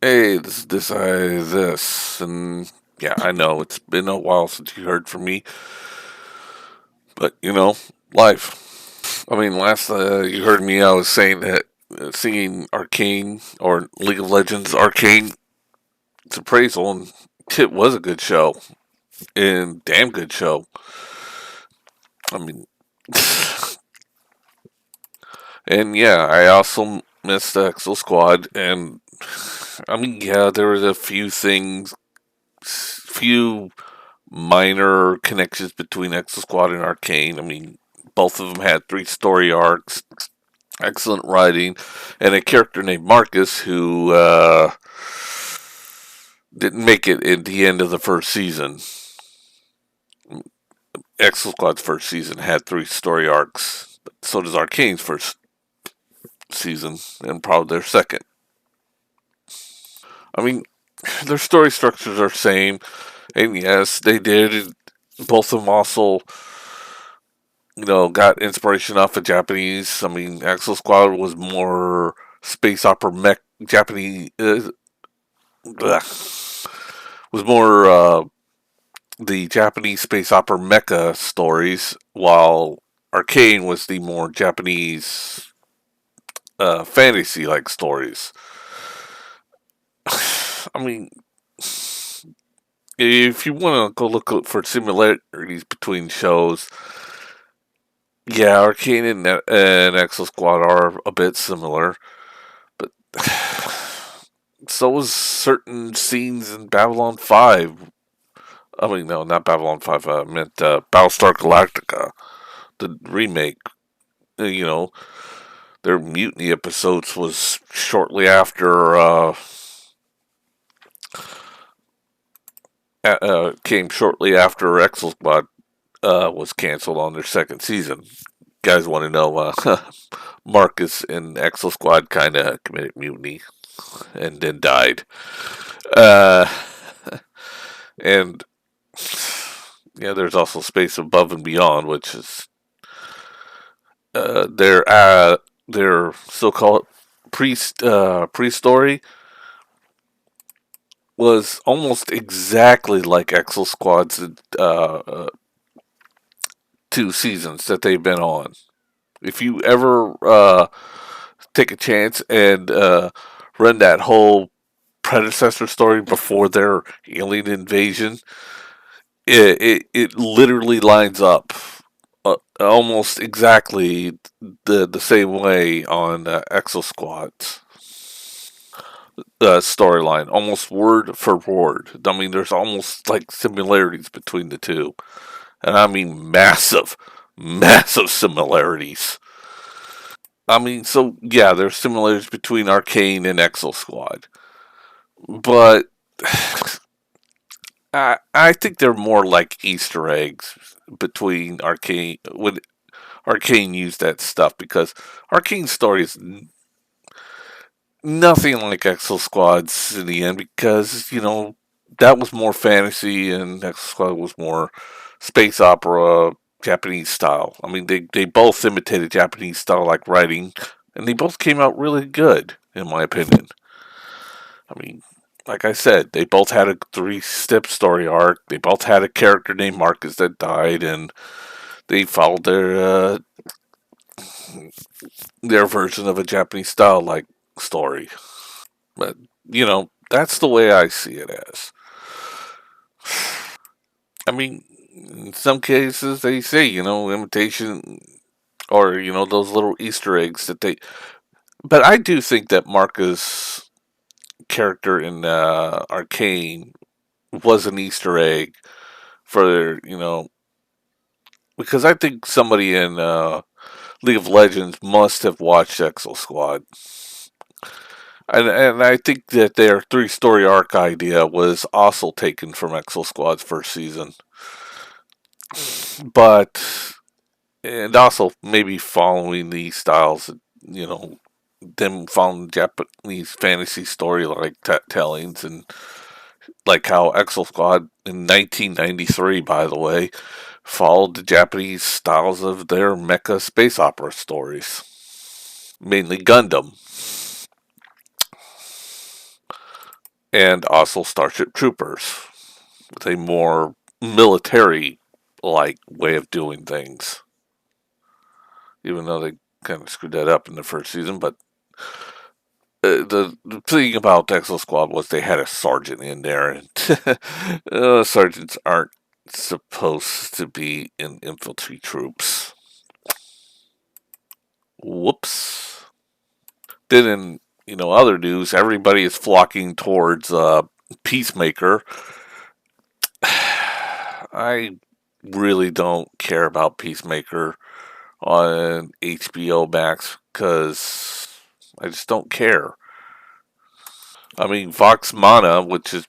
Hey, this, and yeah, I know it's been a while since you heard from me, but life. I mean, last you heard me, I was saying that singing Arcane or League of Legends Arcane, it's appraisal, and it was a good show, and damn good show. I mean, and yeah, I also missed the ExoSquad, and I mean, yeah, there was a few things, few minor connections between ExoSquad and Arcane. I mean, both of them had three story arcs, excellent writing, and a character named Marcus who didn't make it at the end of the first season. ExoSquad's first season had three story arcs. So does Arcane's first season, and probably their second. I mean, their story structures are same, and yes, they did. Both of them also got inspiration off of Japanese. I mean, Axel Squad was more space opera mech Japanese. Was more the Japanese space opera mecha stories, while Arcane was the more Japanese fantasy like stories. I mean, if you want to go look for similarities between shows, yeah, Arcane and Exo Squad are a bit similar, but so was certain scenes in Babylon 5. I mean, no, not Babylon 5. I meant Battlestar Galactica, the remake. You know, their mutiny episodes was shortly after came shortly after Exo Squad was canceled on their second season. Guys want to know Marcus and Exo Squad kind of committed mutiny and then died. Uh, and yeah, there's also Space Above and Beyond, which is their so-called pre-story was almost exactly like Exo Squad's two seasons that they've been on. If you ever take a chance and run that whole predecessor story before their alien invasion, it literally lines up almost exactly the same way on Exo Squad's storyline, almost word for word. I mean, there's almost like similarities between the two, and I mean massive, massive similarities. I mean, so yeah, there's similarities between Arcane and Exo Squad, but I think they're more like Easter eggs between Arcane when Arcane used that stuff because Arcane's story is nothing like Exo Squad's in the end because that was more fantasy and Exo Squad was more space opera Japanese style. I mean they both imitated Japanese style like writing and they both came out really good in my opinion. I mean like I said, they both had a three-step story arc. They both had a character named Marcus that died, and they followed their version of a Japanese style like story. But that's the way I see it as. I mean, in some cases they say imitation or those little Easter eggs that they. But I do think that Marcus' character in Arcane was an Easter egg for because I think somebody in League of Legends must have watched Exo Squad. And I think that their three-story arc idea was also taken from Exo Squad's first season, but and also maybe following the styles, them following Japanese fantasy story like tellings and like how Exo Squad in 1993, by the way, followed the Japanese styles of their mecha space opera stories, mainly Gundam. and also Starship Troopers with a more military like way of doing things. Even though they kind of screwed that up in the first season, but the thing about ExoSquad was they had a sergeant in there, and sergeants aren't supposed to be in infantry troops. Whoops. Then in other news, everybody is flocking towards Peacemaker. I really don't care about Peacemaker on HBO Max because I just don't care. I mean, Vox Mana, which is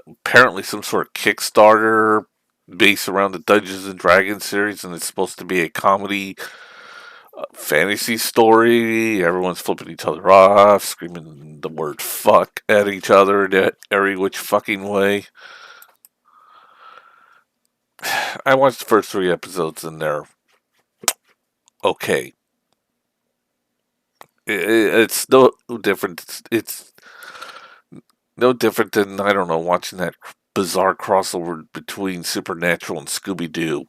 apparently some sort of Kickstarter based around the Dungeons and Dragons series, and it's supposed to be a comedy fantasy story. Everyone's flipping each other off, screaming the word fuck at each other in every which fucking way. I watched the first 3 episodes and they're okay. It's no different. It's no different than, I don't know, watching that bizarre crossover between Supernatural and Scooby Doo.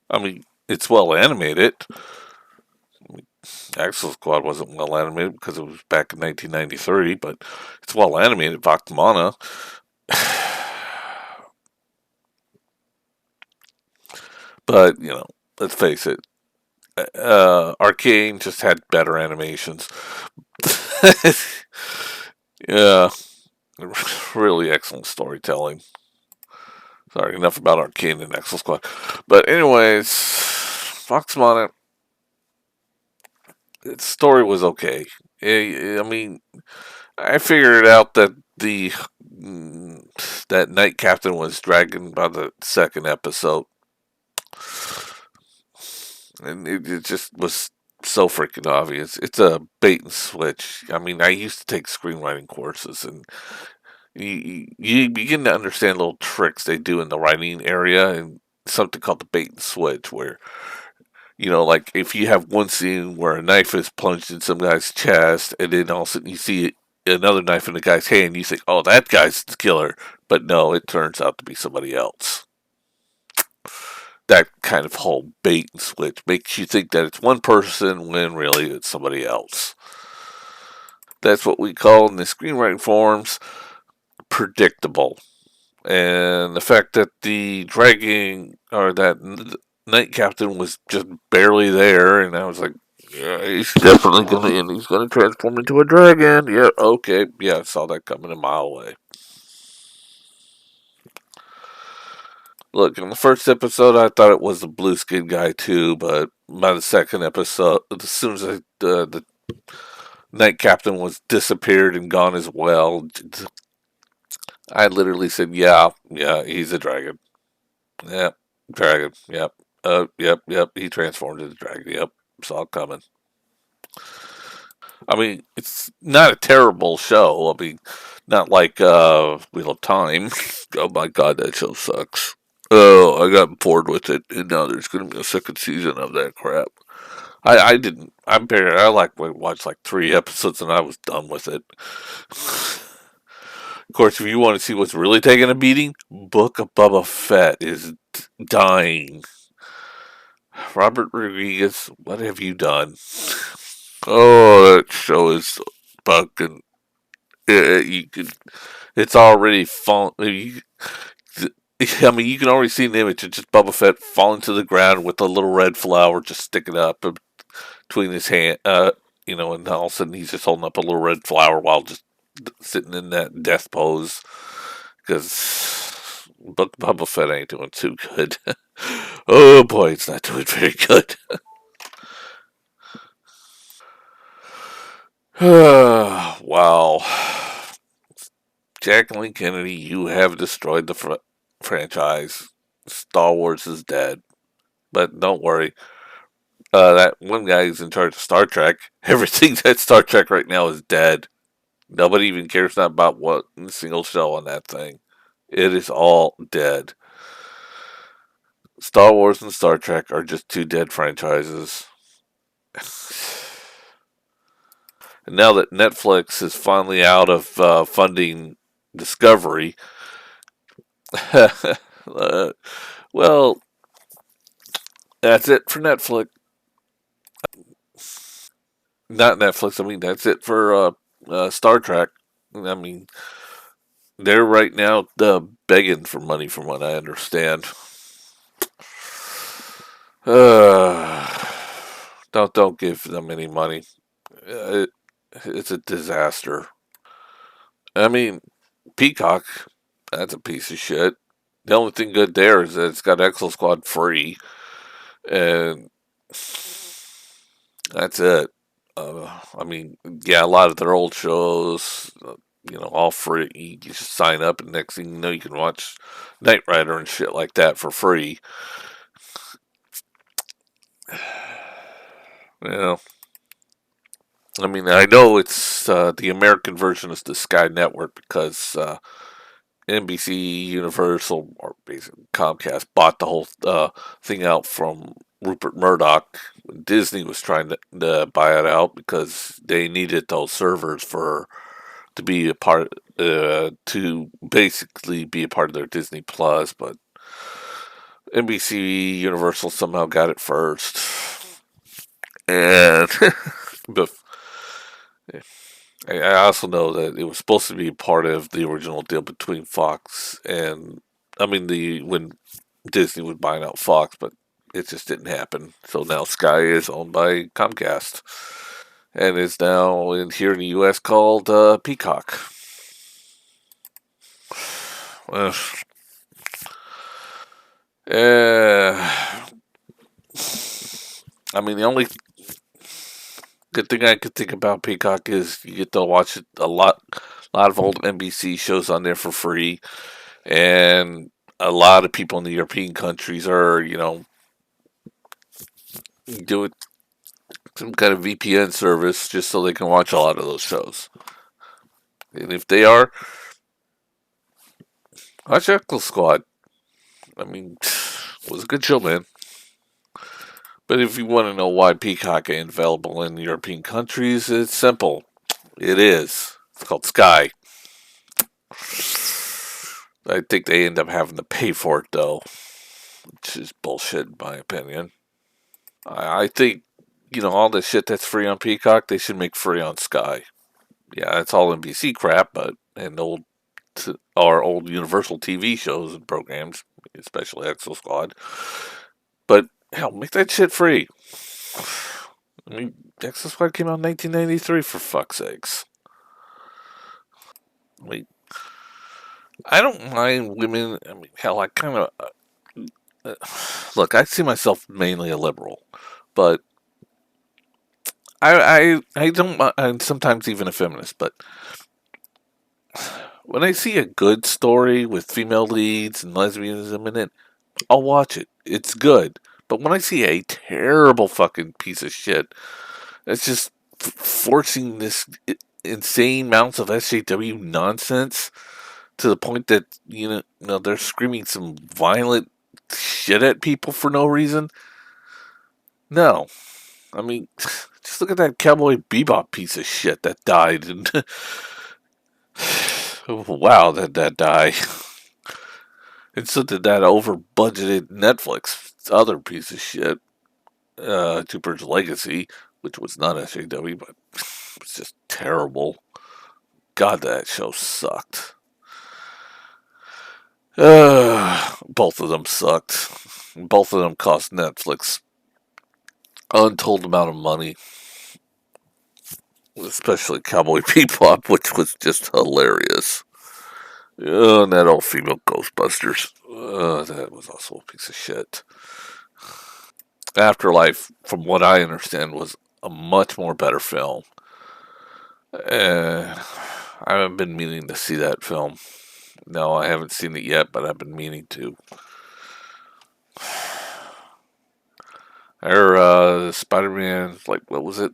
I mean, it's well animated. Axel Squad wasn't well animated because it was back in 1993, but it's well animated. Vox Mana. But, let's face it, Arcane just had better animations. Yeah, really excellent storytelling. Sorry, enough about Arcane and Exo Squad. But anyways, Fox Mana, its story was okay. I mean, I figured out that that Knight Captain was dragging by the second episode, and it just was so freaking obvious. It's a bait and switch. I mean, I used to take screenwriting courses, and you begin to understand little tricks they do in the writing area, and something called the bait and switch, where like if you have one scene where a knife is plunged in some guy's chest, and then all of a sudden you see another knife in the guy's hand, you think, "Oh, that guy's the killer," but no, it turns out to be somebody else. That kind of whole bait and switch makes you think that it's one person when really it's somebody else. That's what we call in the screenwriting forums predictable. And the fact that the dragging or that Knight Captain was just barely there, and I was like, yeah, he's definitely gonna, and he's gonna transform into a dragon. Yeah, okay, yeah, I saw that coming a mile away. Look, in the first episode, I thought it was the blue skin guy too, but by the second episode, as soon as the Knight Captain was disappeared and gone as well, I literally said, "Yeah, yeah, he's a dragon. Yep, dragon. Yep, yep. He transformed into a dragon. Yep, saw it coming." I mean, it's not a terrible show. I mean, not like Wheel of Time. Oh my god, that show sucks. Oh, I got bored with it, and now there's going to be a second season of that crap. I didn't. I watched like 3 episodes, and I was done with it. Of course, if you want to see what's really taking a beating, Book of Boba Fett is dying. Robert Rodriguez, what have you done? Oh, that show is fucking. You could. It's already fallen. I mean, you can already see the image of just Boba Fett falling to the ground with a little red flower just sticking up between his hand. And all of a sudden he's just holding up a little red flower while just sitting in that death pose because Boba Fett ain't doing too good. Oh boy, it's not doing very good. Wow. Jacqueline Kennedy, you have destroyed the franchise. Star Wars is dead. But don't worry. That one guy who's in charge of Star Trek, everything that's Star Trek right now is dead. Nobody even cares not about what single show on that thing. It is all dead. Star Wars and Star Trek are just two dead franchises. And now that Netflix is finally out of funding Discovery, well, that's it for Netflix. Not Netflix. I mean, that's it for Star Trek. I mean, they're right now begging for money, from what I understand. Uh, don't give them any money. It's a disaster. I mean, Peacock, that's a piece of shit. The only thing good there is that it's got ExoSquad free, and that's it. I mean, yeah, a lot of their old shows, all free. You just sign up, and next thing you know, you can watch Knight Rider and shit like that for free. You know, I mean, I know it's the American version is the Sky Network because NBC Universal, or basically Comcast, bought the whole thing out from Rupert Murdoch when Disney was trying to buy it out because they needed those servers for to be a part to basically be a part of their Disney Plus, but NBC Universal somehow got it first, and but I also know that it was supposed to be part of the original deal between Fox and, I mean, the when Disney was buying out Fox, but it just didn't happen. So now Sky is owned by Comcast and is now here in the U.S. called Peacock. Uh, I mean, the only good thing I could think about Peacock is you get to watch lot of old NBC shows on there for free, and a lot of people in the European countries are, doing some kind of VPN service just so they can watch a lot of those shows. And if they are, watch ExoSquad. I mean, it was a good show, man. But if you want to know why Peacock ain't available in European countries, it's simple. It is. It's called Sky. I think they end up having to pay for it, though, which is bullshit, in my opinion. I think, all the shit that's free on Peacock, they should make free on Sky. Yeah, it's all NBC crap, but and old Universal TV shows and programs, especially ExoSquad. But hell, make that shit free. I mean, ExoSquad came out in 1993, for fuck's sakes. I mean, I don't mind women. I mean, hell, I kind of look. I see myself mainly a liberal, but I don't. And sometimes even a feminist, but when I see a good story with female leads and lesbianism in it, I'll watch it. It's good. But when I see a terrible fucking piece of shit, it's just forcing this insane amounts of SJW nonsense to the point that they're screaming some violent shit at people for no reason. No, I mean, just look at that Cowboy Bebop piece of shit that died, and wow, that die. And so did that over budgeted Netflix other piece of shit, Jupiter's Legacy, which was not SJW, but it was just terrible. God, that show sucked. Both of them sucked. Both of them cost Netflix untold amount of money, especially Cowboy Bebop, which was just hilarious. And that old female Ghostbusters. That was also a piece of shit. Afterlife, from what I understand, was a much more better film. I haven't been meaning to see that film. No, I haven't seen it yet, but I've been meaning to. Spider-Man, like, what was it?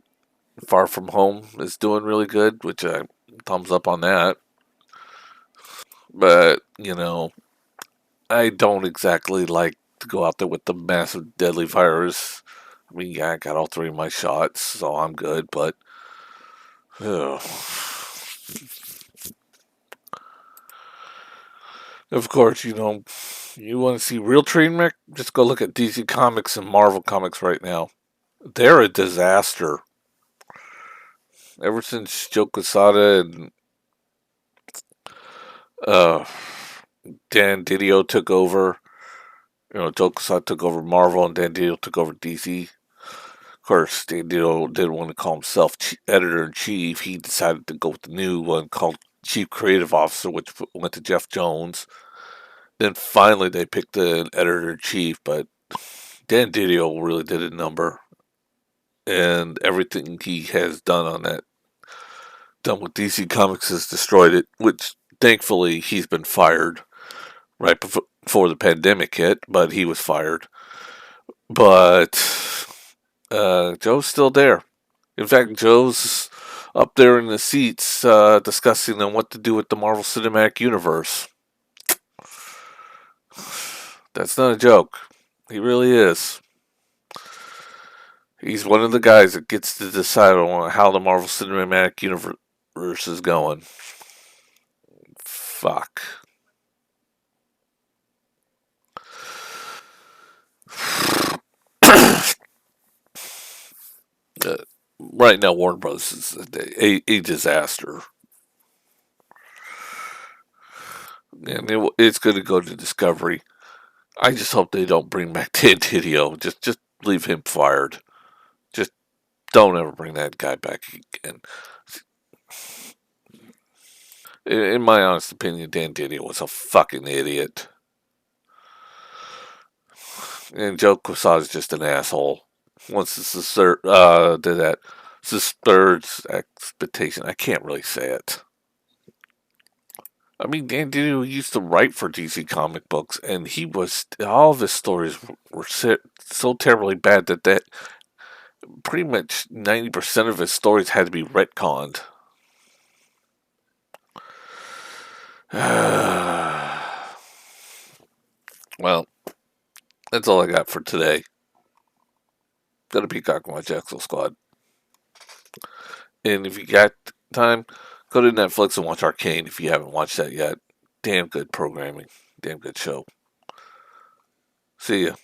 Far From Home is doing really good, which I thumbs up on that. But, I don't exactly like to go out there with the massive deadly virus. I mean, yeah, I got all three of my shots, so I'm good, but Ugh. Of course, you want to see real train wreck? Just go look at DC Comics and Marvel Comics right now. They're a disaster. Ever since Joe Quesada and uh, Dan Didio took over, Joe Quesada took over Marvel and Dan Didio took over DC. Of course, Dan Didio didn't want to call himself editor in chief. He decided to go with the new one called Chief Creative Officer, which went to Jeff Jones. Then finally they picked an editor in chief, but Dan Didio really did a number, and everything he has done with DC Comics has destroyed it. Which thankfully he's been fired right before the pandemic hit, but he was fired. But Joe's still there. In fact, Joe's up there in the seats discussing on what to do with the Marvel Cinematic Universe. That's not a joke. He really is. He's one of the guys that gets to decide on how the Marvel Cinematic Universe is going. Fuck. Uh, right now, Warner Bros. Is a disaster. And it's going to go to Discovery. I just hope they don't bring back Dan Didio. Just leave him fired. Just don't ever bring that guy back again. In my honest opinion, Dan Didio was a fucking idiot. And Joe Quesada's just an asshole. Once this is did that, this is third expectation. I can't really say it. I mean, Dan Didio used to write for DC comic books, and all of his stories were so terribly bad that pretty much 90% of his stories had to be retconned. Well, that's all I got for today. Gotta Peacock and watch ExoSquad. And if you got time, go to Netflix and watch Arcane if you haven't watched that yet. Damn good programming. Damn good show. See ya.